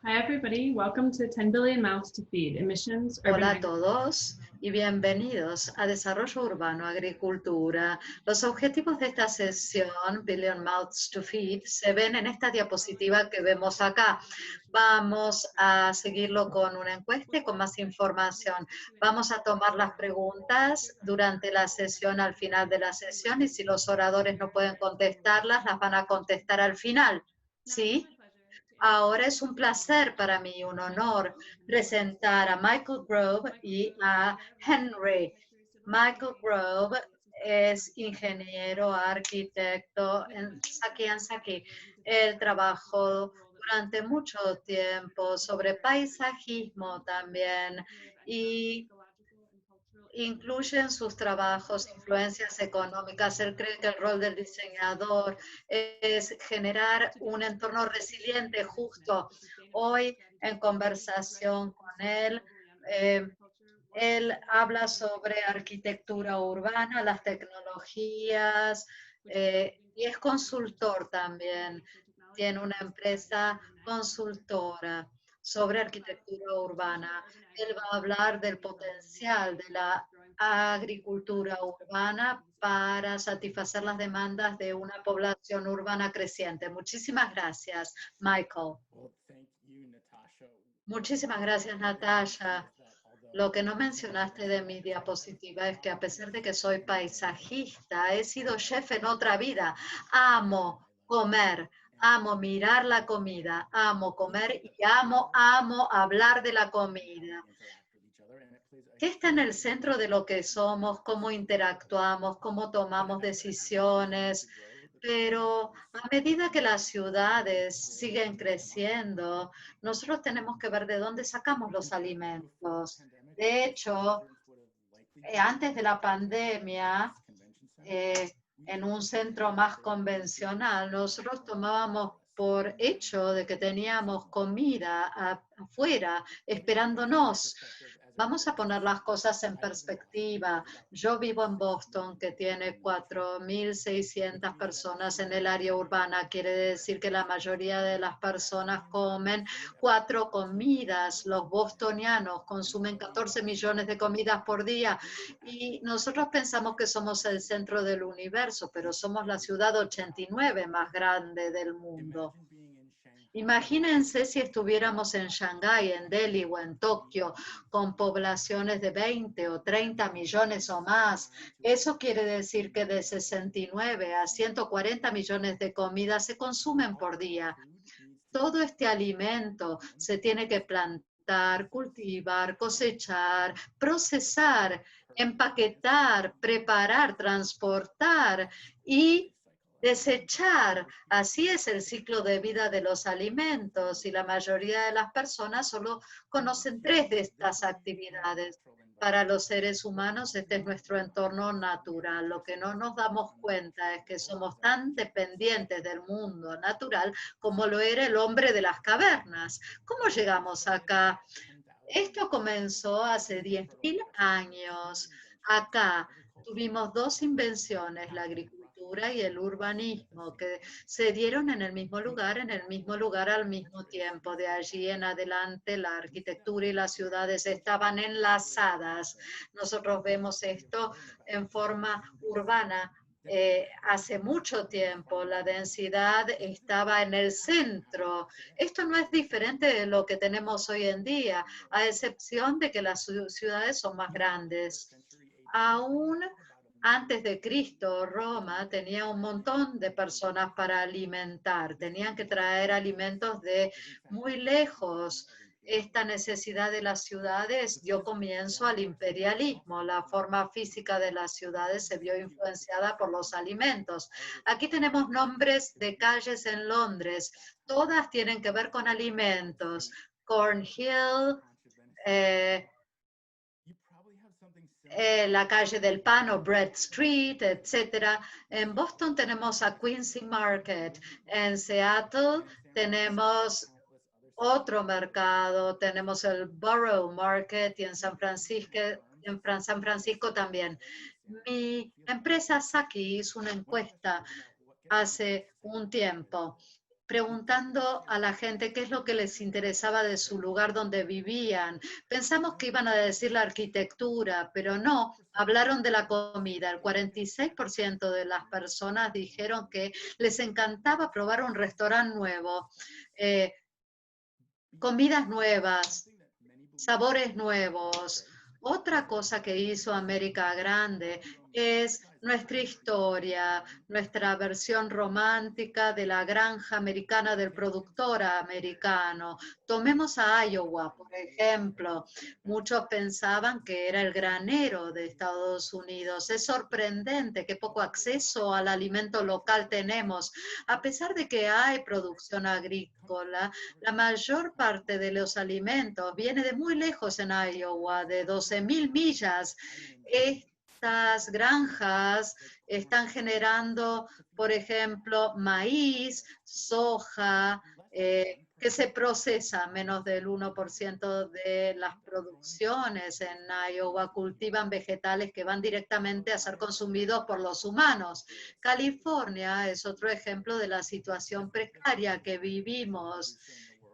Hi, everybody. Welcome to 10 Billion Mouths to Feed, Emissions, Urban Hola a todos y bienvenidos a Desarrollo Urbano, Agricultura. Los objetivos de esta sesión, Billion Mouths to Feed, se ven en esta diapositiva que vemos acá. Vamos a seguirlo con una encuesta y con más información. Vamos a tomar las preguntas durante la sesión, al final de la sesión, y si los oradores no pueden contestarlas, las van a contestar al final. ¿Sí? Ahora es un placer para mí, un honor, presentar a Michael Grove y a Henry. Michael Grove es ingeniero, arquitecto en Saki. Él trabajó durante mucho tiempo sobre paisajismo también y incluye en sus trabajos influencias económicas. Él cree que el rol del diseñador es generar un entorno resiliente, justo. Hoy, en conversación con eh, él habla sobre arquitectura urbana, las tecnologías, y es consultor también. Tiene una empresa consultora sobre arquitectura urbana. Él va a hablar del potencial de la agricultura urbana para satisfacer las demandas de una población urbana creciente. Muchísimas gracias, Michael. Muchísimas gracias, Natasha. Lo que no mencionaste de mi diapositiva es que a pesar de que soy paisajista, he sido chef en otra vida. Amo comer, amo mirar la comida, amo comer y amo hablar de la comida. ¿Qué está en el centro de lo que somos? ¿Cómo interactuamos? ¿Cómo tomamos decisiones? Pero a medida que las ciudades siguen creciendo, nosotros tenemos que ver de dónde sacamos los alimentos. De hecho, antes de la pandemia, eh, en un centro más convencional, nosotros tomábamos por hecho de que teníamos comida afuera esperándonos. Vamos a poner las cosas en perspectiva. Yo vivo en Boston, que tiene 4.600 personas en el área urbana. Quiere decir que la mayoría de las personas comen 4 comidas. Los bostonianos consumen 14 millones de comidas por día y nosotros pensamos que somos el centro del universo, pero somos la ciudad 89 más grande del mundo. Imagínense si estuviéramos en Shanghái, en Delhi o en Tokio, con poblaciones de 20 o 30 millones o más. Eso quiere decir que de 69 a 140 millones de comidas se consumen por día. Todo este alimento se tiene que plantar, cultivar, cosechar, procesar, empaquetar, preparar, transportar y desechar. Así es el ciclo de vida de los alimentos y la mayoría de las personas solo conocen 3 de estas actividades. Para los seres humanos este es nuestro entorno natural. Lo que no nos damos cuenta es que somos tan dependientes del mundo natural como lo era el hombre de las cavernas. ¿Cómo llegamos acá? Esto comenzó hace 10.000 años. Acá tuvimos 2 invenciones, la agricultura y el urbanismo, que se dieron en el mismo lugar, al mismo tiempo. De allí en adelante, la arquitectura y las ciudades estaban enlazadas. Nosotros vemos esto en forma urbana. Hace mucho tiempo la densidad estaba en el centro. Esto no es diferente de lo que tenemos hoy en día, a excepción de que las ciudades son más grandes. Aún antes de Cristo, Roma tenía un montón de personas para alimentar. Tenían que traer alimentos de muy lejos. Esta necesidad de las ciudades dio comienzo al imperialismo. La forma física de las ciudades se vio influenciada por los alimentos. Aquí tenemos nombres de calles en Londres. Todas tienen que ver con alimentos. Cornhill, eh, la calle del pan o Bread Street, etcétera. En Boston tenemos a Quincy Market. En Seattle tenemos otro mercado, tenemos el Borough Market y en San Francisco también. Mi empresa Saki hizo una encuesta hace un tiempo preguntando a la gente qué es lo que les interesaba de su lugar donde vivían. Pensamos que iban a decir la arquitectura, pero no, hablaron de la comida. El 46% de las personas dijeron que les encantaba probar un restaurante nuevo, eh, comidas nuevas, sabores nuevos. Otra cosa que hizo América Grande es nuestra historia, nuestra versión romántica de la granja americana del productor americano. Tomemos a Iowa, por ejemplo. Muchos pensaban que era el granero de Estados Unidos. Es sorprendente qué poco acceso al alimento local tenemos. A pesar de que hay producción agrícola, la mayor parte de los alimentos viene de muy lejos en Iowa, de 12.000 millas. Estas granjas están generando, por ejemplo, maíz, soja, que se procesa. Menos del 1% de las producciones en Iowa cultivan vegetales que van directamente a ser consumidos por los humanos. California es otro ejemplo de la situación precaria que vivimos.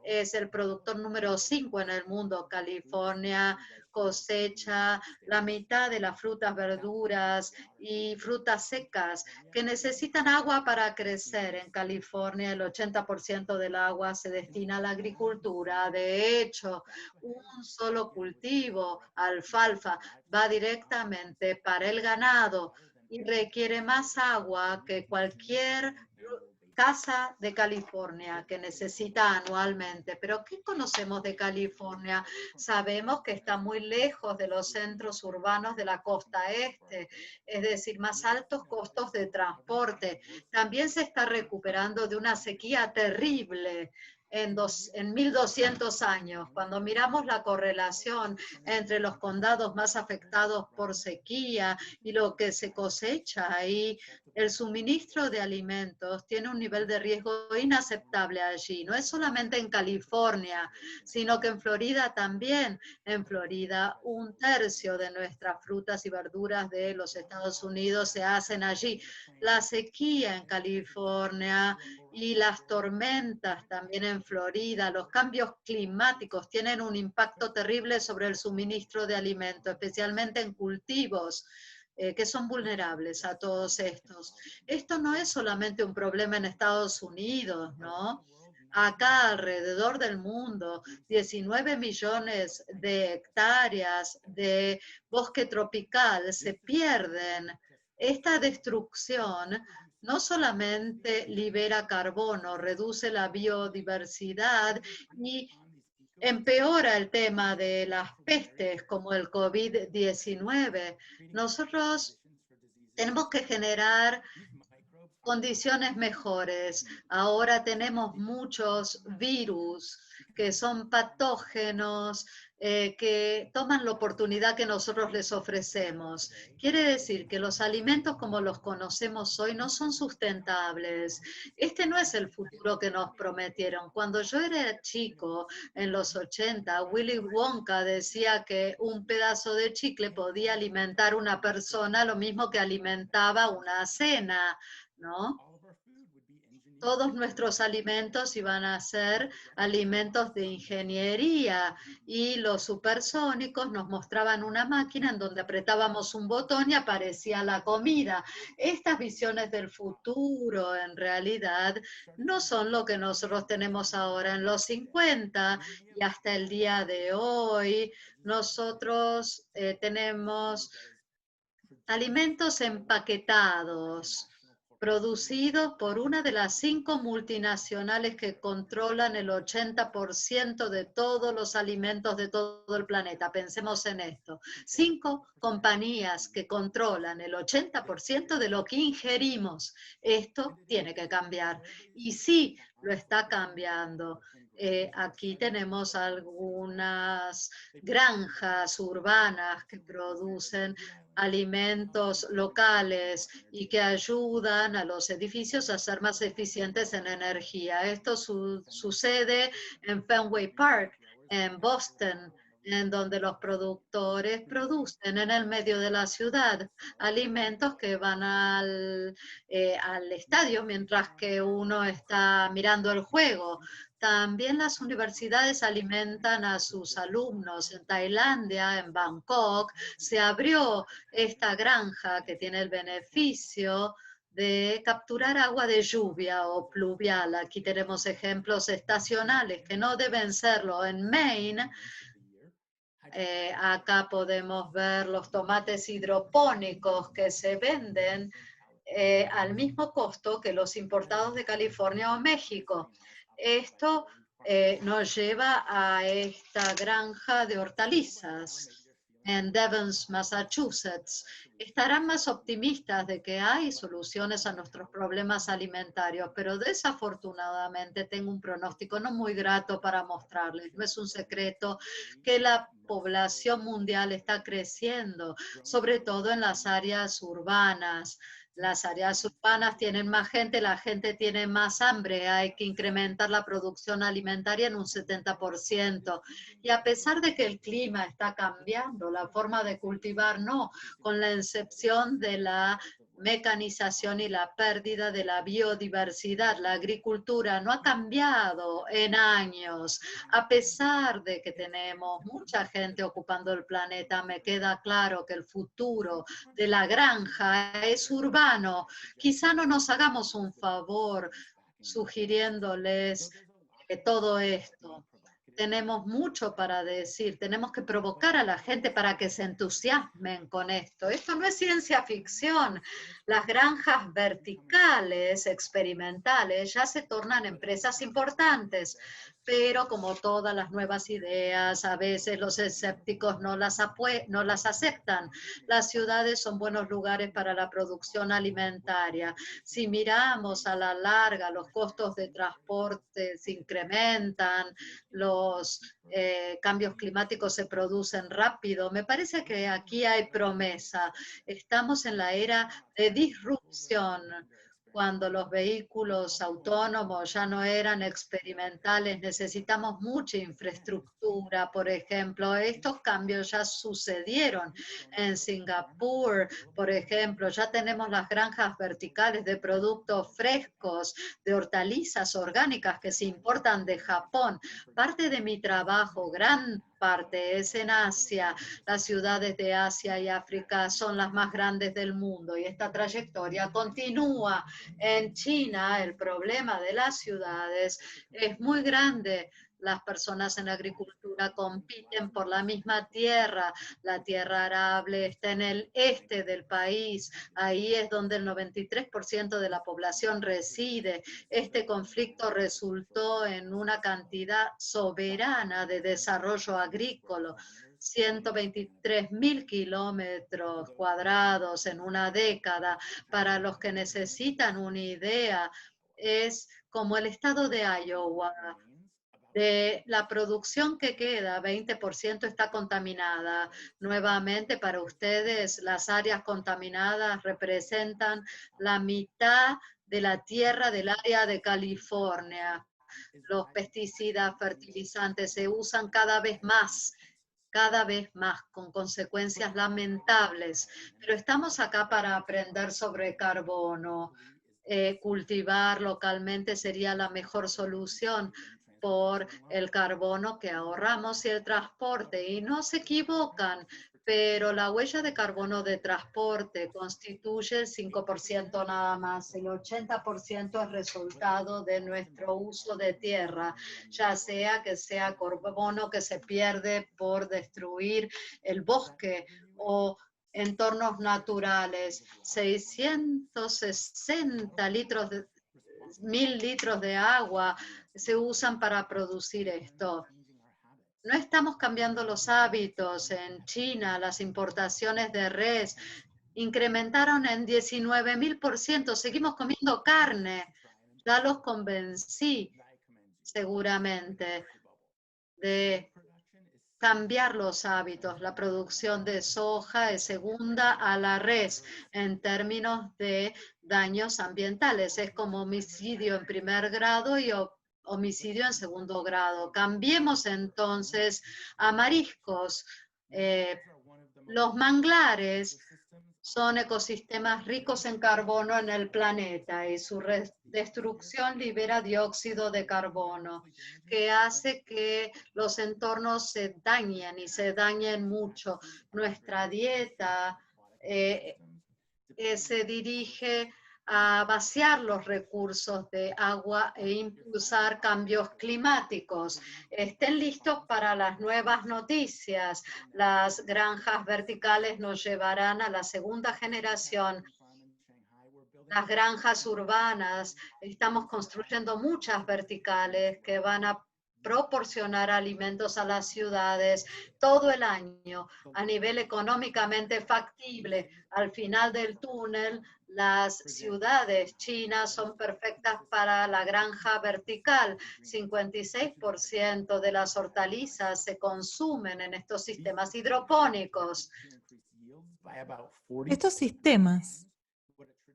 Es el productor número 5 en el mundo. California cosecha la mitad de las frutas, verduras y frutas secas que necesitan agua para crecer. En California el 80% del agua se destina a la agricultura. De hecho, un solo cultivo, alfalfa, va directamente para el ganado y requiere más agua que cualquier casa de California que necesita anualmente. Pero ¿qué conocemos de California? Sabemos que está muy lejos de los centros urbanos de la costa este, es decir, más altos costos de transporte. También se está recuperando de una sequía terrible en 1200 años. Cuando miramos la correlación entre los condados más afectados por sequía y lo que se cosecha ahí, el suministro de alimentos tiene un nivel de riesgo inaceptable allí. No es solamente en California, sino que en Florida también. En Florida, 1/3 de nuestras frutas y verduras de los Estados Unidos se hacen allí. La sequía en California y las tormentas también en Florida, los cambios climáticos tienen un impacto terrible sobre el suministro de alimentos, especialmente en cultivos que son vulnerables a todos estos. Esto no es solamente un problema en Estados Unidos, ¿no? Acá alrededor del mundo, 19 millones de hectáreas de bosque tropical se pierden. Esta destrucción no solamente libera carbono, reduce la biodiversidad y empeora el tema de las pestes como el COVID-19. Nosotros tenemos que generar condiciones mejores. Ahora tenemos muchos virus que son patógenos, que toman la oportunidad que nosotros les ofrecemos. Quiere decir que los alimentos como los conocemos hoy no son sustentables. Este no es el futuro que nos prometieron. Cuando yo era chico, en los 80, Willy Wonka decía que un pedazo de chicle podía alimentar a una persona lo mismo que alimentaba una cena, ¿no? Todos nuestros alimentos iban a ser alimentos de ingeniería y los supersónicos nos mostraban una máquina en donde apretábamos un botón y aparecía la comida. Estas visiones del futuro en realidad no son lo que nosotros tenemos ahora. En los 50 y hasta el día de hoy, nosotros tenemos alimentos empaquetados, producidos por una de las 5 multinacionales que controlan el 80% de todos los alimentos de todo el planeta. Pensemos en esto. 5 compañías que controlan el 80% de lo que ingerimos. Esto tiene que cambiar. Y sí, lo está cambiando. Aquí tenemos algunas granjas urbanas que producen alimentos locales y que ayudan a los edificios a ser más eficientes en energía. Esto sucede en Fenway Park, en Boston, en donde los productores producen en el medio de la ciudad alimentos que van al estadio mientras que uno está mirando el juego. También las universidades alimentan a sus alumnos. En Tailandia, en Bangkok, se abrió esta granja que tiene el beneficio de capturar agua de lluvia o pluvial. Aquí tenemos ejemplos estacionales que no deben serlo. En Maine, acá podemos ver los tomates hidropónicos que se venden al mismo costo que los importados de California o México. Esto nos lleva a esta granja de hortalizas en Devons, Massachusetts. Estarán más optimistas de que hay soluciones a nuestros problemas alimentarios, pero desafortunadamente tengo un pronóstico no muy grato para mostrarles. No es un secreto que la población mundial está creciendo, sobre todo en las áreas urbanas. Las áreas urbanas tienen más gente, la gente tiene más hambre, hay que incrementar la producción alimentaria en un 70%. Y a pesar de que el clima está cambiando, la forma de cultivar no, con la excepción de la mecanización y la pérdida de la biodiversidad. La agricultura no ha cambiado en años. A pesar de que tenemos mucha gente ocupando el planeta, me queda claro que el futuro de la granja es urbano. Quizá no nos hagamos un favor sugiriéndoles todo esto. Tenemos mucho para decir, tenemos que provocar a la gente para que se entusiasmen con esto. Esto no es ciencia ficción. Las granjas verticales, experimentales, ya se tornan empresas importantes, pero como todas las nuevas ideas, a veces los escépticos no las aceptan. Las ciudades son buenos lugares para la producción alimentaria. Si miramos a la larga, los costos de transporte se incrementan, los cambios climáticos se producen rápido. Me parece que aquí hay promesa. Estamos en la era de disrupción, cuando los vehículos autónomos ya no eran experimentales. Necesitamos mucha infraestructura, por ejemplo. Estos cambios ya sucedieron en Singapur, por ejemplo. Ya tenemos las granjas verticales de productos frescos, de hortalizas orgánicas que se importan de Japón. Parte de mi trabajo, gran parte, es en Asia. Las ciudades de Asia y África son las más grandes del mundo y esta trayectoria continúa. En China, el problema de las ciudades es muy grande. Las personas en la agricultura compiten por la misma tierra. La tierra arable está en el este del país. Ahí es donde el 93% de la población reside. Este conflicto resultó en una cantidad soberana de desarrollo agrícola. 123.000 kilómetros cuadrados en una década. Para los que necesitan una idea, es como el estado de Iowa. De la producción que queda, 20% está contaminada. Nuevamente, para ustedes, las áreas contaminadas representan la mitad de la tierra del área de California. Los pesticidas, fertilizantes se usan cada vez más, con consecuencias lamentables. Pero estamos acá para aprender sobre carbono. Cultivar localmente sería la mejor solución por el carbono que ahorramos y el transporte. Y no se equivocan, pero la huella de carbono de transporte constituye el 5% nada más. El 80% es resultado de nuestro uso de tierra, ya sea que sea carbono que se pierde por destruir el bosque o entornos naturales. 660 litros de 1.000 litros de agua se usan para producir esto. No estamos cambiando los hábitos. En China, las importaciones de res incrementaron en 19.000%. Seguimos comiendo carne. Ya los convencí, seguramente, de cambiar los hábitos. La producción de soja es segunda a la res en términos de daños ambientales. Es como homicidio en primer grado y homicidio en segundo grado. Cambiemos entonces a mariscos. Los manglares son ecosistemas ricos en carbono en el planeta y su destrucción libera dióxido de carbono, que hace que los entornos se dañen y se dañen mucho. Nuestra dieta se dirige a vaciar los recursos de agua e impulsar cambios climáticos. Estén listos para las nuevas noticias. Las granjas verticales nos llevarán a la segunda generación. Las granjas urbanas, estamos construyendo muchas verticales que van a proporcionar alimentos a las ciudades todo el año a nivel económicamente factible. Al final del túnel, las ciudades chinas son perfectas para la granja vertical. 56% de las hortalizas se consumen en estos sistemas hidropónicos. Estos sistemas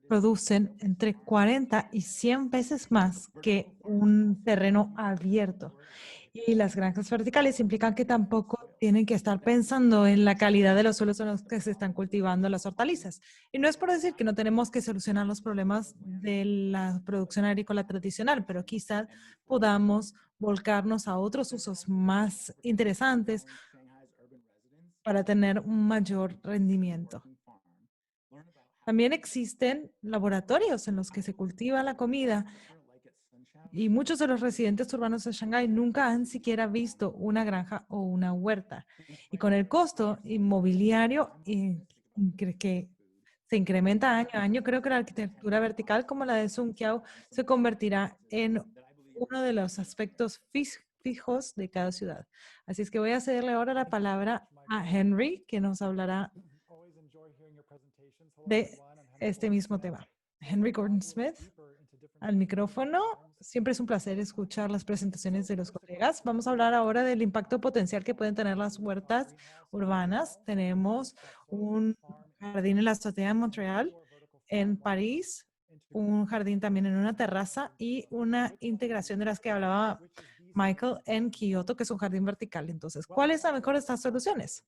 producen entre 40 y 100 veces más que un terreno abierto. Y las granjas verticales implican que tampoco tienen que estar pensando en la calidad de los suelos en los que se están cultivando las hortalizas. Y no es por decir que no tenemos que solucionar los problemas de la producción agrícola tradicional, pero quizás podamos volcarnos a otros usos más interesantes para tener un mayor rendimiento. También existen laboratorios en los que se cultiva la comida y muchos de los residentes urbanos de Shanghái nunca han siquiera visto una granja o una huerta. Y con el costo inmobiliario que se incrementa año a año, creo que la arquitectura vertical como la de Sungkiao se convertirá en uno de los aspectos fijos de cada ciudad. Así es que voy a cederle ahora la palabra a Henry, que nos hablará de este mismo tema. Henry Gordon Smith, al micrófono. Siempre es un placer escuchar las presentaciones de los colegas. Vamos a hablar ahora del impacto potencial que pueden tener las huertas urbanas. Tenemos un jardín en la azotea en Montreal, en París, un jardín también en una terraza y una integración de las que hablaba Michael en Kioto, que es un jardín vertical. Entonces, ¿cuál es la mejor de estas soluciones?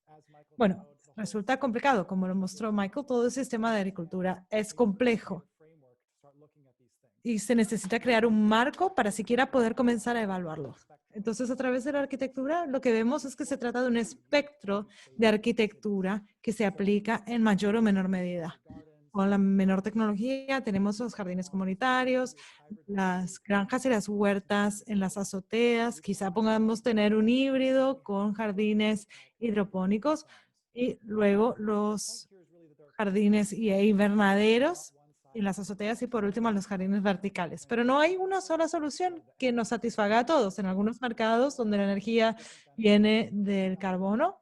Bueno, resulta complicado. Como lo mostró Michael, todo el sistema de agricultura es complejo y se necesita crear un marco para siquiera poder comenzar a evaluarlo. Entonces, a través de la arquitectura, lo que vemos es que se trata de un espectro de arquitectura que se aplica en mayor o menor medida. Con la menor tecnología tenemos los jardines comunitarios, las granjas y las huertas en las azoteas. Quizá podamos tener un híbrido con jardines hidropónicos y luego los jardines y invernaderos en las azoteas y por último los jardines verticales. Pero no hay una sola solución que nos satisfaga a todos. En algunos mercados donde la energía viene del carbono,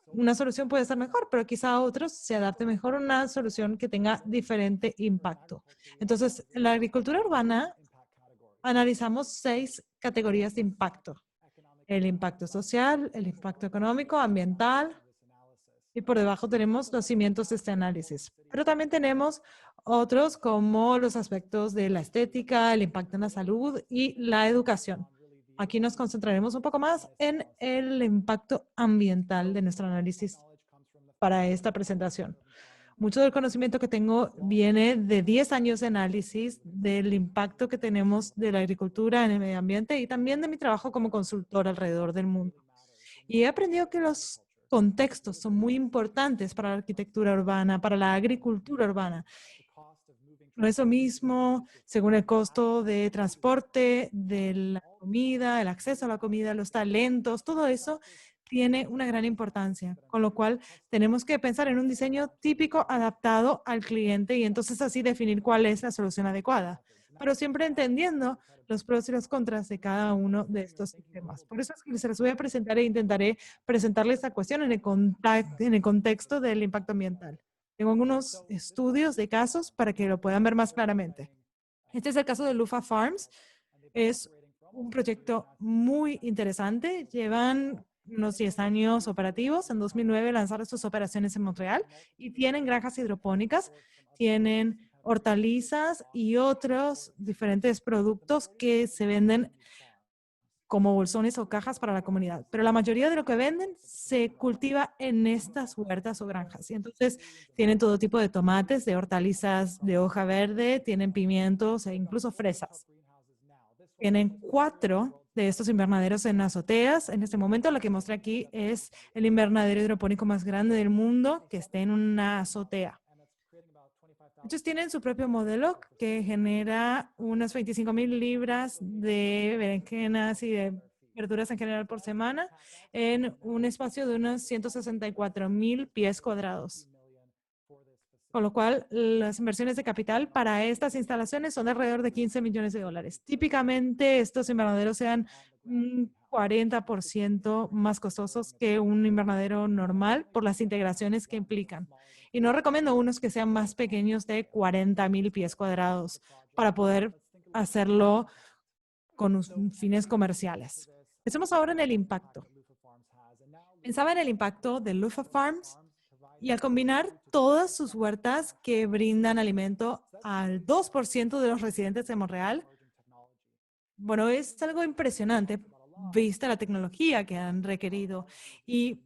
una solución puede ser mejor, pero quizá a otros se adapte mejor una solución que tenga diferente impacto. Entonces, en la agricultura urbana analizamos 6 categorías de impacto. El impacto social, el impacto económico, ambiental, y por debajo tenemos los cimientos de este análisis. Pero también tenemos otros como los aspectos de la estética, el impacto en la salud y la educación. Aquí nos concentraremos un poco más en el impacto ambiental de nuestro análisis para esta presentación. Mucho del conocimiento que tengo viene de 10 años de análisis del impacto que tenemos de la agricultura en el medio ambiente y también de mi trabajo como consultor alrededor del mundo. Y he aprendido que los contextos son muy importantes para la arquitectura urbana, para la agricultura urbana. No es lo mismo según el costo de transporte, de la comida, el acceso a la comida, los talentos, todo eso tiene una gran importancia, con lo cual tenemos que pensar en un diseño típico adaptado al cliente y entonces así definir cuál es la solución adecuada, pero siempre entendiendo los pros y los contras de cada uno de estos sistemas. Por eso es que se los voy a presentar e intentaré presentarles esta cuestión en el contexto del impacto ambiental. Tengo algunos estudios de casos para que lo puedan ver más claramente. Este es el caso de Lufa Farms. Es un proyecto muy interesante. Llevan unos 10 años operativos. En 2009 lanzaron sus operaciones en Montreal y tienen granjas hidropónicas, tienen hortalizas y otros diferentes productos que se venden como bolsones o cajas para la comunidad. Pero la mayoría de lo que venden se cultiva en estas huertas o granjas. Y entonces tienen todo tipo de tomates, de hortalizas de hoja verde, tienen pimientos e incluso fresas. Tienen 4 de estos invernaderos en azoteas. En este momento lo que muestra aquí es el invernadero hidropónico más grande del mundo que está en una azotea. Ellos tienen su propio modelo que genera unas 25,000 libras de berenjenas y de verduras en general por semana en un espacio de unos 164,000 pies cuadrados. Con lo cual, las inversiones de capital para estas instalaciones son de alrededor de 15 millones de dólares. Típicamente, estos invernaderos sean un 40% más costosos que un invernadero normal por las integraciones que implican. Y no recomiendo unos que sean más pequeños de 40,000 pies cuadrados para poder hacerlo con fines comerciales. Pensemos ahora en el impacto. Pensaba en el impacto de Lufa Farms y al combinar todas sus huertas que brindan alimento al 2% de los residentes de Montreal, bueno, es algo impresionante vista la tecnología que han requerido. Y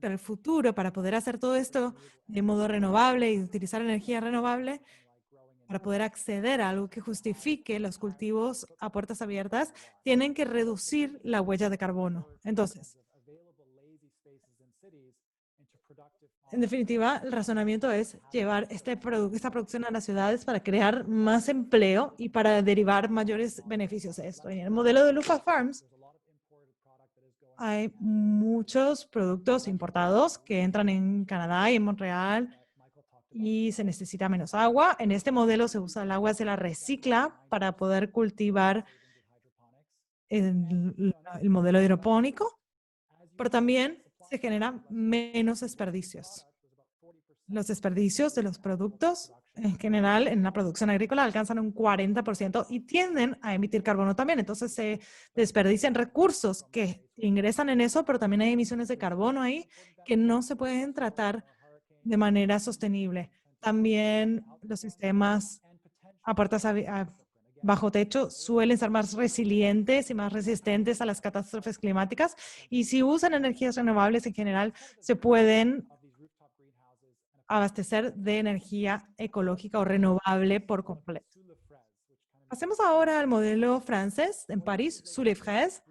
para el futuro, para poder hacer todo esto de modo renovable y utilizar energía renovable, para poder acceder a algo que justifique los cultivos a puertas abiertas, tienen que reducir la huella de carbono. Entonces, en definitiva, el razonamiento es llevar esta producción a las ciudades para crear más empleo y para derivar mayores beneficios de esto. En el modelo de Lufa Farms, hay muchos productos importados que entran en Canadá y en Montreal y se necesita menos agua. En este modelo se usa el agua, se la recicla para poder cultivar el modelo hidropónico, pero también se generan menos desperdicios. Los desperdicios de los productos en general en la producción agrícola alcanzan un 40% y tienden a emitir carbono también. Entonces se desperdician recursos que ingresan en eso, pero también hay emisiones de carbono ahí que no se pueden tratar de manera sostenible. También los sistemas a puertas bajo techo suelen ser más resilientes y más resistentes a las catástrofes climáticas. Y si usan energías renovables en general, se pueden abastecer de energía ecológica o renovable por completo. Pasemos ahora al modelo francés en París, sous les fraises,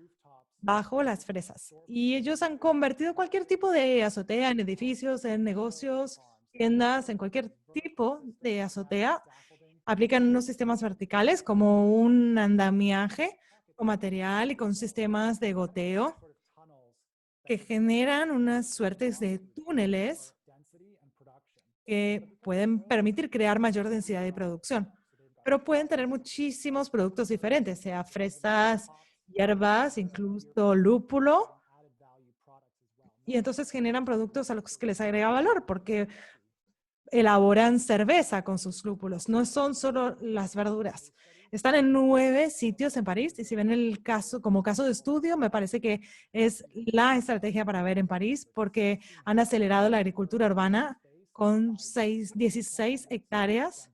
bajo las fresas. Y ellos han convertido cualquier tipo de azotea en edificios, en negocios, tiendas, en cualquier tipo de azotea. Aplican unos sistemas verticales como un andamiaje con material y con sistemas de goteo que generan unas suertes de túneles que pueden permitir crear mayor densidad de producción, pero pueden tener muchísimos productos diferentes, sea fresas, hierbas, incluso lúpulo, y entonces generan productos a los que les agrega valor, porque elaboran cerveza con sus lúpulos, no son solo las verduras. Están en 9 sitios en París y si ven el caso como caso de estudio, me parece que es la estrategia para ver en París porque han acelerado la agricultura urbana con 16 hectáreas.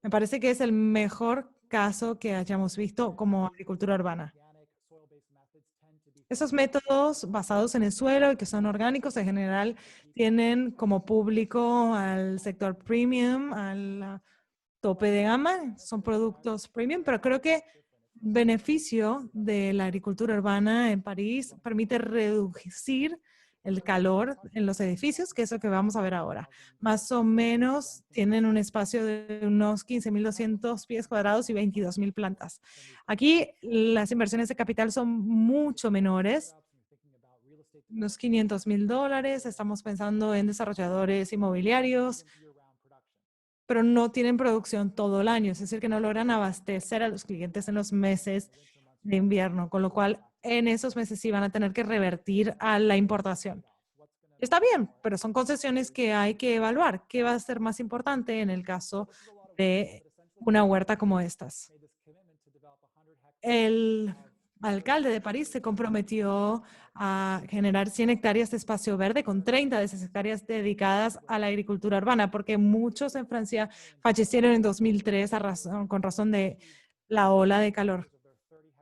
Me parece que es el mejor caso que hayamos visto como agricultura urbana. Esos métodos basados en el suelo y que son orgánicos en general tienen como público al sector premium, al tope de gama, son productos premium, pero creo que beneficio de la agricultura urbana en París permite reducir el calor en los edificios, que es lo que vamos a ver ahora. Más o menos tienen un espacio de unos 15,200 pies cuadrados y 22,000 plantas. Aquí las inversiones de capital son mucho menores, unos $500,000. Estamos pensando en desarrolladores inmobiliarios, pero no tienen producción todo el año, es decir, que no logran abastecer a los clientes en los meses de invierno, con lo cual en esos meses sí van a tener que revertir a la importación. Está bien, pero son concesiones que hay que evaluar. ¿Qué va a ser más importante en el caso de una huerta como estas? El alcalde de París se comprometió a generar 100 hectáreas de espacio verde, con 30 de esas hectáreas dedicadas a la agricultura urbana, porque muchos en Francia fallecieron en 2003 con razón de la ola de calor.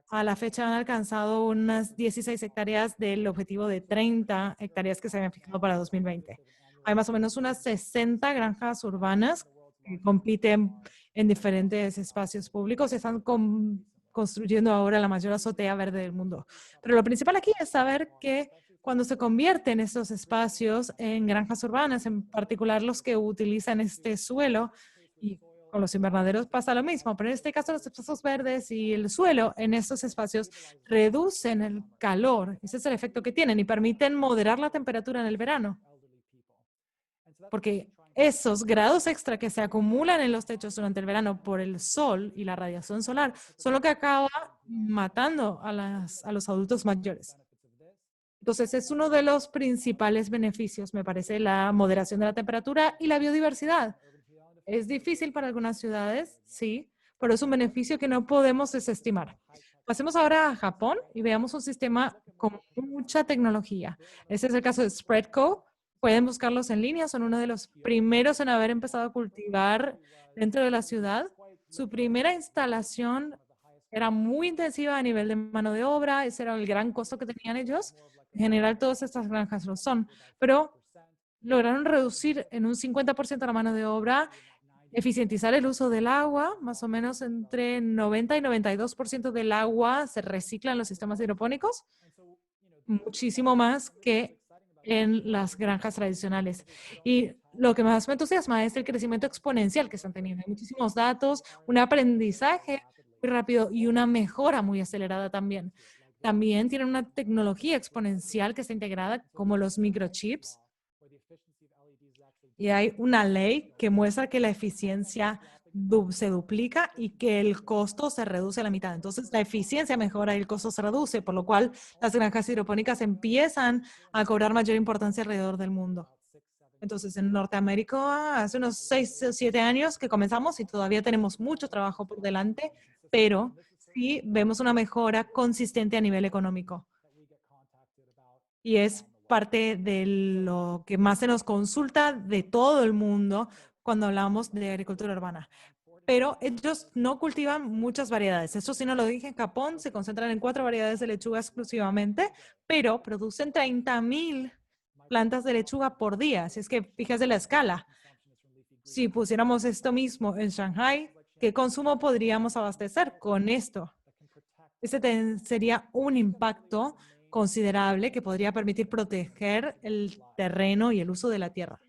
A la fecha han alcanzado unas 16 hectáreas del objetivo de 30 hectáreas que se habían fijado para 2020. Hay más o menos unas 60 granjas urbanas que compiten en diferentes espacios públicos y están construyendo ahora la mayor azotea verde del mundo. Pero lo principal aquí es saber que cuando se convierten estos espacios en granjas urbanas, en particular los que utilizan este suelo, y con los invernaderos pasa lo mismo, pero en este caso los espacios verdes y el suelo en estos espacios reducen el calor. Ese es el efecto que tienen y permiten moderar la temperatura en el verano. Porque esos grados extra que se acumulan en los techos durante el verano por el sol y la radiación solar son lo que acaba matando a los adultos mayores. Entonces, es uno de los principales beneficios, me parece, la moderación de la temperatura y la biodiversidad. Es difícil para algunas ciudades, sí, pero es un beneficio que no podemos desestimar. Pasemos ahora a Japón y veamos un sistema con mucha tecnología. Este es el caso de Spreadco. Pueden buscarlos en línea, son uno de los primeros en haber empezado a cultivar dentro de la ciudad. Su primera instalación era muy intensiva a nivel de mano de obra, ese era el gran costo que tenían ellos. En general, todas estas granjas lo son, pero lograron reducir en un 50% la mano de obra, eficientizar el uso del agua, más o menos entre 90 y 92% del agua se recicla en los sistemas hidropónicos, muchísimo más que en las granjas tradicionales. Y lo que más me entusiasma es el crecimiento exponencial que están teniendo. Hay muchísimos datos, un aprendizaje muy rápido y una mejora muy acelerada también. También tienen una tecnología exponencial que está integrada, como los microchips. Y hay una ley que muestra que la eficiencia se duplica y que el costo se reduce a la mitad. Entonces, la eficiencia mejora y el costo se reduce, por lo cual las granjas hidropónicas empiezan a cobrar mayor importancia alrededor del mundo. Entonces, en Norteamérica, hace unos 6 o 7 años que comenzamos y todavía tenemos mucho trabajo por delante, pero sí vemos una mejora consistente a nivel económico. Y es parte de lo que más se nos consulta de todo el mundo cuando hablamos de agricultura urbana. Pero ellos no cultivan muchas variedades. Eso sí no lo dije, en Japón se concentran en 4 variedades de lechuga exclusivamente, pero producen 30,000 plantas de lechuga por día. Así es que fíjate la escala. Si pusiéramos esto mismo en Shanghai, ¿qué consumo podríamos abastecer con esto? Ese sería un impacto considerable que podría permitir proteger el terreno y el uso de la tierra.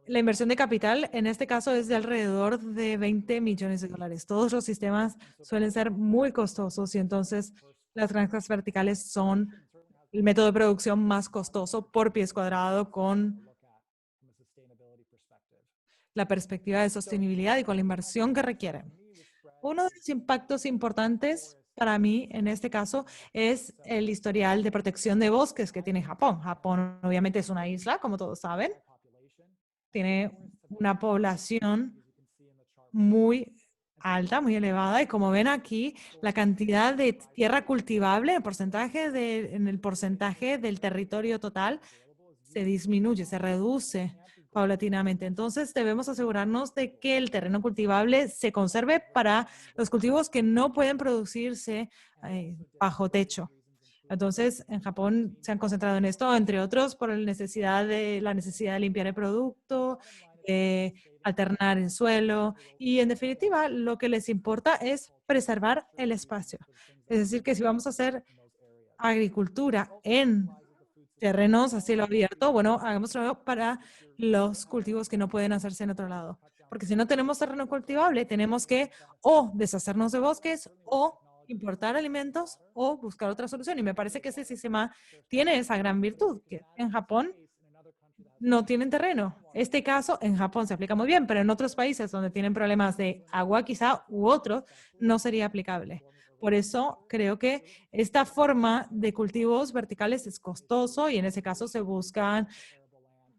La inversión de capital en este caso es de alrededor de $20 millones. Todos los sistemas suelen ser muy costosos y entonces las granjas verticales son el método de producción más costoso por pies cuadrado con la perspectiva de sostenibilidad y con la inversión que requieren. Uno de los impactos importantes para mí, en este caso, es el historial de protección de bosques que tiene Japón. Japón obviamente es una isla, como todos saben. Tiene una población muy alta, muy elevada, y como ven aquí, la cantidad de tierra cultivable, en el porcentaje del territorio total, se disminuye, se reduce paulatinamente. Entonces, debemos asegurarnos de que el terreno cultivable se conserve para los cultivos que no pueden producirse bajo techo. Entonces, en Japón se han concentrado en esto, entre otros, por la necesidad de limpiar el producto, alternar el suelo y, en definitiva, lo que les importa es preservar el espacio. Es decir, que si vamos a hacer agricultura en terrenos a cielo abierto, bueno, hagámoslo para los cultivos que no pueden hacerse en otro lado. Porque si no tenemos terreno cultivable, tenemos que o deshacernos de bosques o importar alimentos o buscar otra solución. Y me parece que ese sistema tiene esa gran virtud, que en Japón no tienen terreno. Este caso en Japón se aplica muy bien, pero en otros países donde tienen problemas de agua quizá u otros, no sería aplicable. Por eso creo que esta forma de cultivos verticales es costoso y en ese caso se buscan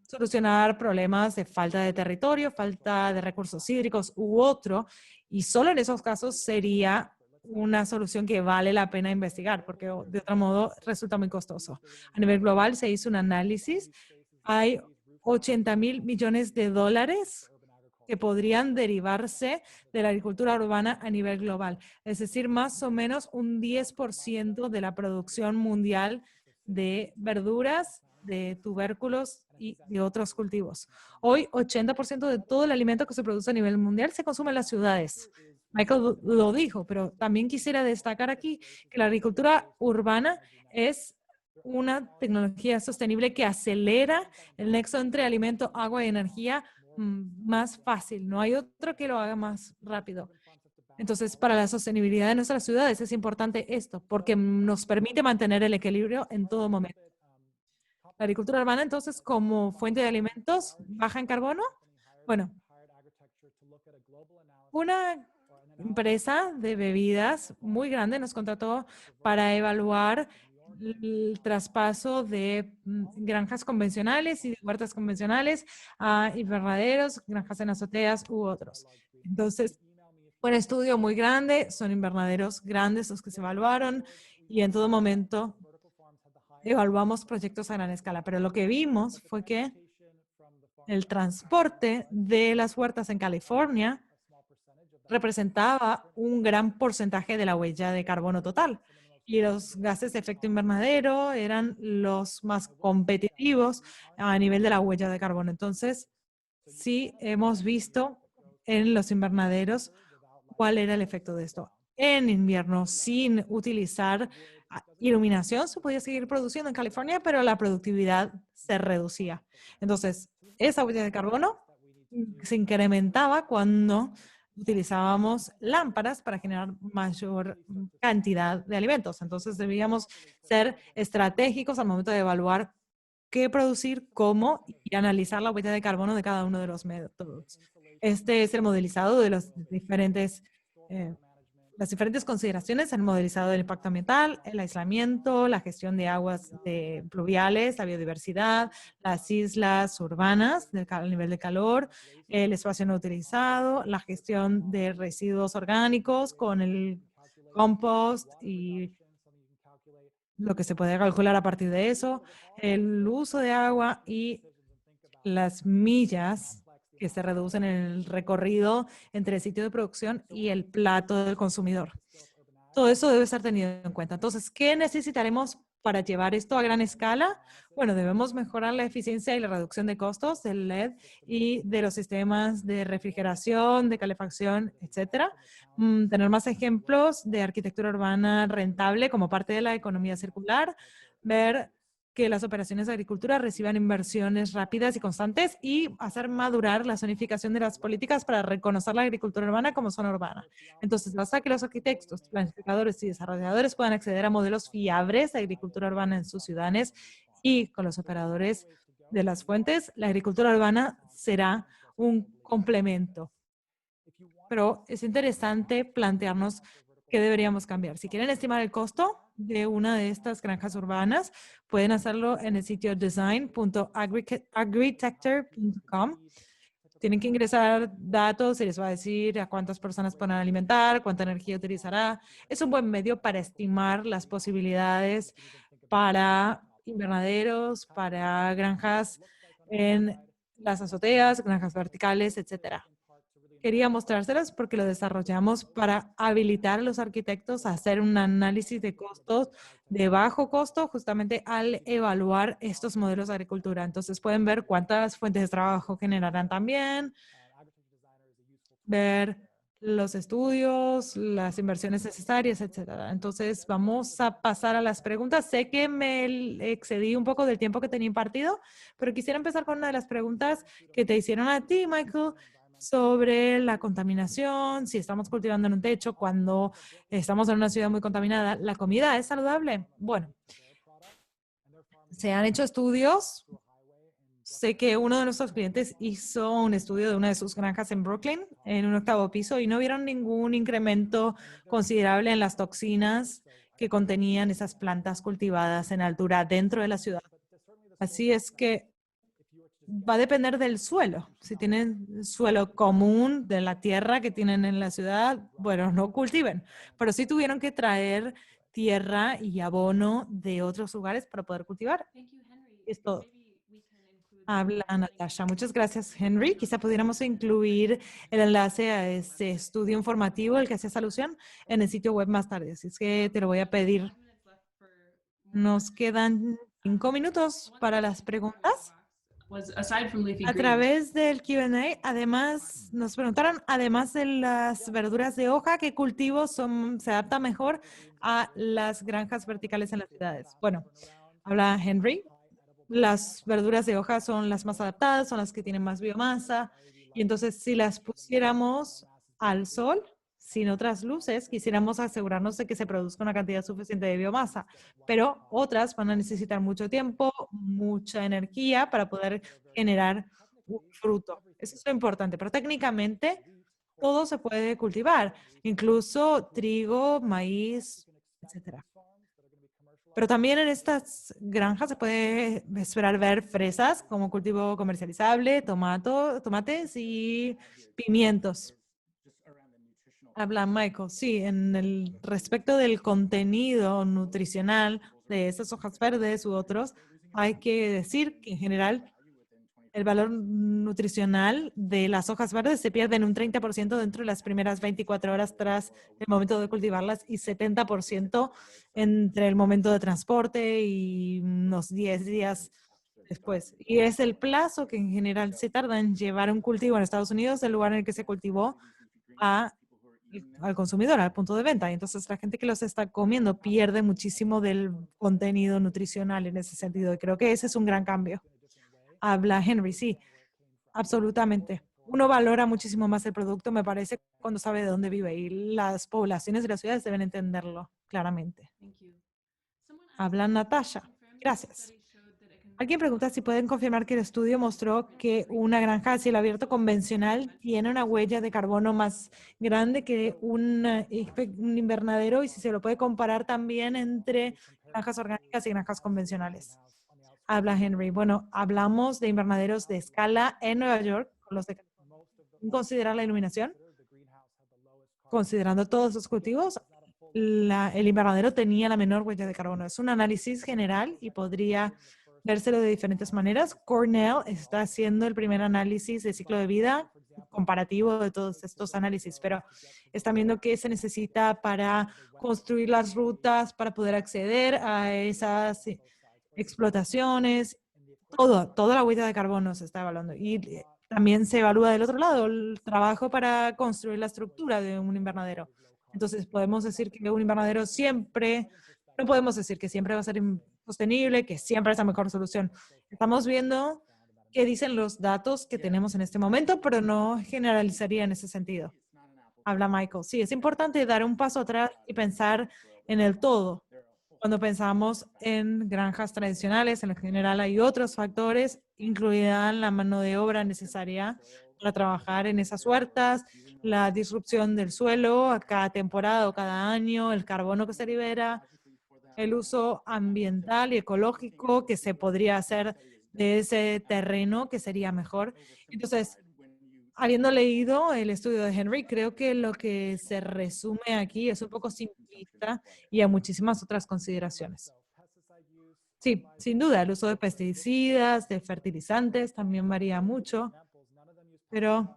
solucionar problemas de falta de territorio, falta de recursos hídricos u otro, y solo en esos casos sería una solución que vale la pena investigar, porque de otro modo resulta muy costoso. A nivel global se hizo un análisis. Hay 80.000 millones de dólares que podrían derivarse de la agricultura urbana a nivel global. Es decir, más o menos un 10% de la producción mundial de verduras, de tubérculos y de otros cultivos. Hoy, 80% de todo el alimento que se produce a nivel mundial se consume en las ciudades. Michael lo dijo, pero también quisiera destacar aquí que la agricultura urbana es una tecnología sostenible que acelera el nexo entre alimento, agua y energía más fácil. No hay otro que lo haga más rápido. Entonces, para la sostenibilidad de nuestras ciudades es importante esto, porque nos permite mantener el equilibrio en todo momento. La agricultura urbana, entonces, como fuente de alimentos baja en carbono. Bueno, una empresa de bebidas muy grande nos contrató para evaluar el traspaso de granjas convencionales y de huertas convencionales a invernaderos, granjas en azoteas u otros. Entonces, fue un estudio muy grande, son invernaderos grandes los que se evaluaron y en todo momento evaluamos proyectos a gran escala, pero lo que vimos fue que el transporte de las huertas en California representaba un gran porcentaje de la huella de carbono total. Y los gases de efecto invernadero eran los más competitivos a nivel de la huella de carbono. Entonces, sí hemos visto en los invernaderos cuál era el efecto de esto. En invierno, sin utilizar iluminación, se podía seguir produciendo en California, pero la productividad se reducía. Entonces, esa huella de carbono se incrementaba cuando utilizábamos lámparas para generar mayor cantidad de alimentos. Entonces, debíamos ser estratégicos al momento de evaluar qué producir, cómo y analizar la huella de carbono de cada uno de los métodos. Este es el modelizado de las diferentes consideraciones, el modelizado del impacto ambiental, el aislamiento, la gestión de aguas pluviales, la biodiversidad, las islas urbanas, el nivel de calor, el espacio no utilizado, la gestión de residuos orgánicos con el compost y lo que se puede calcular a partir de eso, el uso de agua y las millas que se reducen en el recorrido entre el sitio de producción y el plato del consumidor. Todo eso debe ser tenido en cuenta. Entonces, ¿qué necesitaremos para llevar esto a gran escala? Bueno, debemos mejorar la eficiencia y la reducción de costos del LED y de los sistemas de refrigeración, de calefacción, etcétera. Tener más ejemplos de arquitectura urbana rentable como parte de la economía circular, ver que las operaciones de agricultura reciban inversiones rápidas y constantes y hacer madurar la zonificación de las políticas para reconocer la agricultura urbana como zona urbana. Entonces, basta que los arquitectos, planificadores y desarrolladores puedan acceder a modelos fiables de agricultura urbana en sus ciudades y con los operadores de las fuentes, la agricultura urbana será un complemento. Pero es interesante plantearnos qué deberíamos cambiar. Si quieren estimar el costo de una de estas granjas urbanas, pueden hacerlo en el sitio design.agritecture.com. Tienen que ingresar datos y les va a decir a cuántas personas pueden alimentar, cuánta energía utilizará. Es un buen medio para estimar las posibilidades para invernaderos, para granjas en las azoteas, granjas verticales, etcétera. Quería mostrárselas porque lo desarrollamos para habilitar a los arquitectos a hacer un análisis de costos de bajo costo justamente al evaluar estos modelos de agricultura. Entonces pueden ver cuántas fuentes de trabajo generarán también, ver los estudios, las inversiones necesarias, etcétera. Entonces vamos a pasar a las preguntas. Sé que me excedí un poco del tiempo que tenía impartido, pero quisiera empezar con una de las preguntas que te hicieron a ti, Michael, sobre la contaminación, si estamos cultivando en un techo, cuando estamos en una ciudad muy contaminada, ¿la comida es saludable? Bueno, se han hecho estudios. Sé que uno de nuestros clientes hizo un estudio de una de sus granjas en Brooklyn, en un 8º piso, y no vieron ningún incremento considerable en las toxinas que contenían esas plantas cultivadas en altura dentro de la ciudad. Así es que va a depender del suelo. Si tienen suelo común de la tierra que tienen en la ciudad, bueno, no cultiven. Pero sí tuvieron que traer tierra y abono de otros lugares para poder cultivar. Es todo. Habla Natasha. Muchas gracias, Henry. Quizá pudiéramos incluir el enlace a ese estudio informativo al que hacías alusión en el sitio web más tarde. Así es que te lo voy a pedir. Nos quedan 5 minutos para las preguntas. A través del Q&A, además, nos preguntaron, además de las verduras de hoja, ¿qué cultivos se adaptan mejor a las granjas verticales en las ciudades? Bueno, habla Henry. Las verduras de hoja son las más adaptadas, son las que tienen más biomasa. Y entonces, si las pusiéramos al sol, sin otras luces, quisiéramos asegurarnos de que se produzca una cantidad suficiente de biomasa. Pero otras van a necesitar mucho tiempo, mucha energía para poder generar un fruto. Eso es lo importante. Pero técnicamente, todo se puede cultivar, incluso trigo, maíz, etcétera. Pero también en estas granjas se puede esperar ver fresas como cultivo comercializable, tomates y pimientos. Habla Michael. Sí, en el respecto del contenido nutricional de esas hojas verdes u otros, hay que decir que en general el valor nutricional de las hojas verdes se pierde en un 30% dentro de las primeras 24 horas tras el momento de cultivarlas y 70% entre el momento de transporte y unos 10 días después. Y es el plazo que en general se tarda en llevar un cultivo en Estados Unidos del lugar en el que se cultivó al consumidor, al punto de venta. Y entonces la gente que los está comiendo pierde muchísimo del contenido nutricional en ese sentido. Y creo que ese es un gran cambio. Habla Henry, sí, absolutamente. Uno valora muchísimo más el producto, me parece, cuando sabe de dónde vive y las poblaciones de las ciudades deben entenderlo claramente. Habla Natasha. Gracias. Alguien pregunta si pueden confirmar que el estudio mostró que una granja a cielo abierto convencional tiene una huella de carbono más grande que un invernadero y si se lo puede comparar también entre granjas orgánicas y granjas convencionales. Habla Henry. Bueno, hablamos de invernaderos de escala en Nueva York, considerar la iluminación, considerando todos los cultivos, el invernadero tenía la menor huella de carbono. Es un análisis general y podría vérselo de diferentes maneras. Cornell está haciendo el primer análisis de ciclo de vida comparativo de todos estos análisis, pero están viendo qué se necesita para construir las rutas, para poder acceder a esas explotaciones, toda la huella de carbono se está evaluando. Y también se evalúa del otro lado el trabajo para construir la estructura de un invernadero. Entonces podemos decir que un invernadero siempre, no podemos decir que siempre va a ser sostenible, que siempre es la mejor solución. Estamos viendo qué dicen los datos que tenemos en este momento, pero no generalizaría en ese sentido. Habla Michael. Sí, es importante dar un paso atrás y pensar en el todo. Cuando pensamos en granjas tradicionales, en general hay otros factores, incluida la mano de obra necesaria para trabajar en esas huertas, la disrupción del suelo a cada temporada o cada año, el carbono que se libera, el uso ambiental y ecológico que se podría hacer de ese terreno, que sería mejor. Entonces, habiendo leído el estudio de Henry, creo que lo que se resume aquí es un poco simplista y hay muchísimas otras consideraciones. Sí, sin duda, el uso de pesticidas, de fertilizantes también varía mucho, pero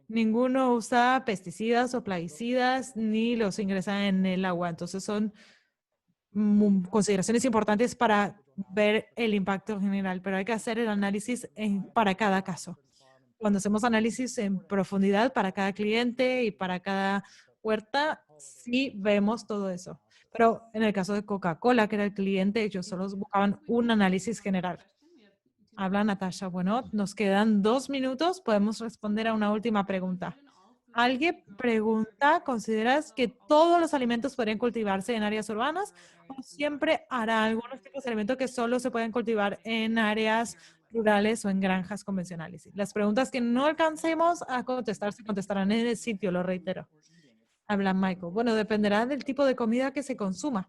ninguno usa pesticidas o plaguicidas ni los ingresa en el agua. Entonces son consideraciones importantes para ver el impacto general, pero hay que hacer el análisis para cada caso. Cuando hacemos análisis en profundidad para cada cliente y para cada huerta, sí vemos todo eso. Pero en el caso de Coca-Cola, que era el cliente, ellos solo buscaban un análisis general. Habla Natasha. Bueno, nos quedan 2 minutos. Podemos responder a una última pregunta. Alguien pregunta, ¿consideras que todos los alimentos podrían cultivarse en áreas urbanas o siempre hará algunos tipos de alimentos que solo se pueden cultivar en áreas rurales o en granjas convencionales? Las preguntas que no alcancemos a contestar se contestarán en el sitio, lo reitero. Habla Michael. Bueno, dependerá del tipo de comida que se consuma.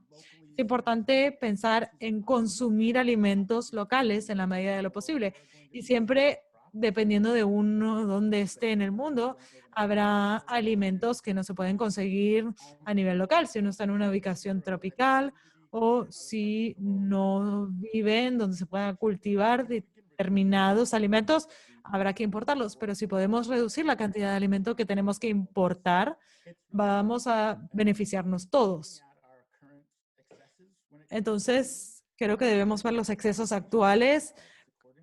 Es importante pensar en consumir alimentos locales en la medida de lo posible. Y siempre, dependiendo de uno donde esté en el mundo, habrá alimentos que no se pueden conseguir a nivel local. Si uno está en una ubicación tropical o si no viven donde se puedan cultivar determinados alimentos, habrá que importarlos. Pero si podemos reducir la cantidad de alimento que tenemos que importar, vamos a beneficiarnos todos. Entonces, creo que debemos ver los excesos actuales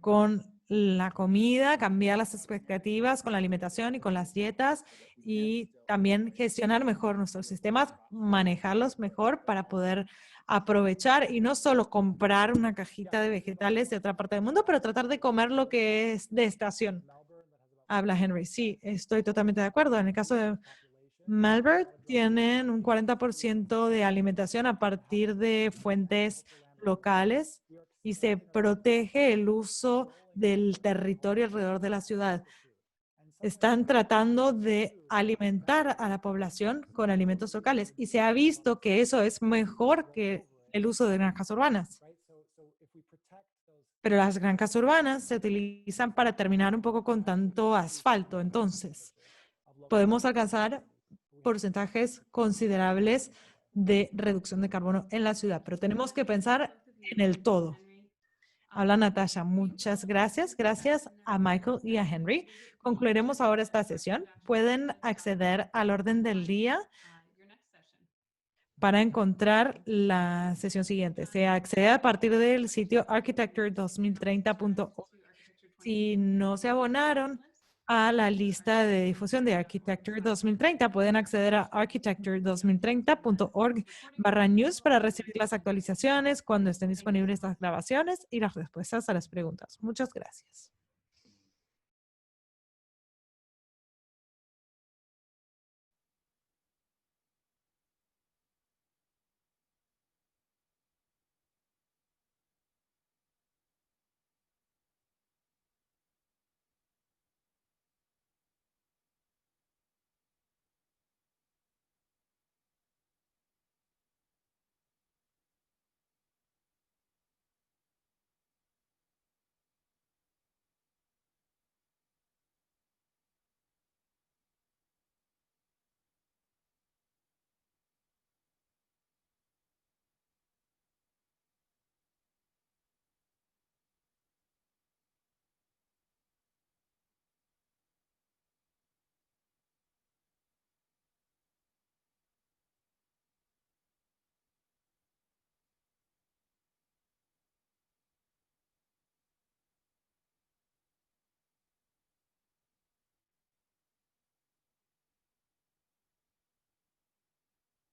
con la comida, cambiar las expectativas con la alimentación y con las dietas y también gestionar mejor nuestros sistemas, manejarlos mejor para poder aprovechar y no solo comprar una cajita de vegetales de otra parte del mundo, pero tratar de comer lo que es de estación. Habla Henry. Sí, estoy totalmente de acuerdo. En el caso de Melbourne tienen un 40% de alimentación a partir de fuentes locales y se protege el uso del territorio alrededor de la ciudad. Están tratando de alimentar a la población con alimentos locales y se ha visto que eso es mejor que el uso de granjas urbanas. Pero las granjas urbanas se utilizan para terminar un poco con tanto asfalto. Entonces, podemos alcanzar porcentajes considerables de reducción de carbono en la ciudad, pero tenemos que pensar en el todo. Habla Natasha. Muchas gracias. Gracias a Michael y a Henry. Concluiremos ahora esta sesión. Pueden acceder al orden del día para encontrar la sesión siguiente. Se accede a partir del sitio architecture2030.org. Si no se abonaron a la lista de difusión de Architecture 2030, pueden acceder a architecture2030.org/news para recibir las actualizaciones cuando estén disponibles las grabaciones y las respuestas a las preguntas. Muchas gracias.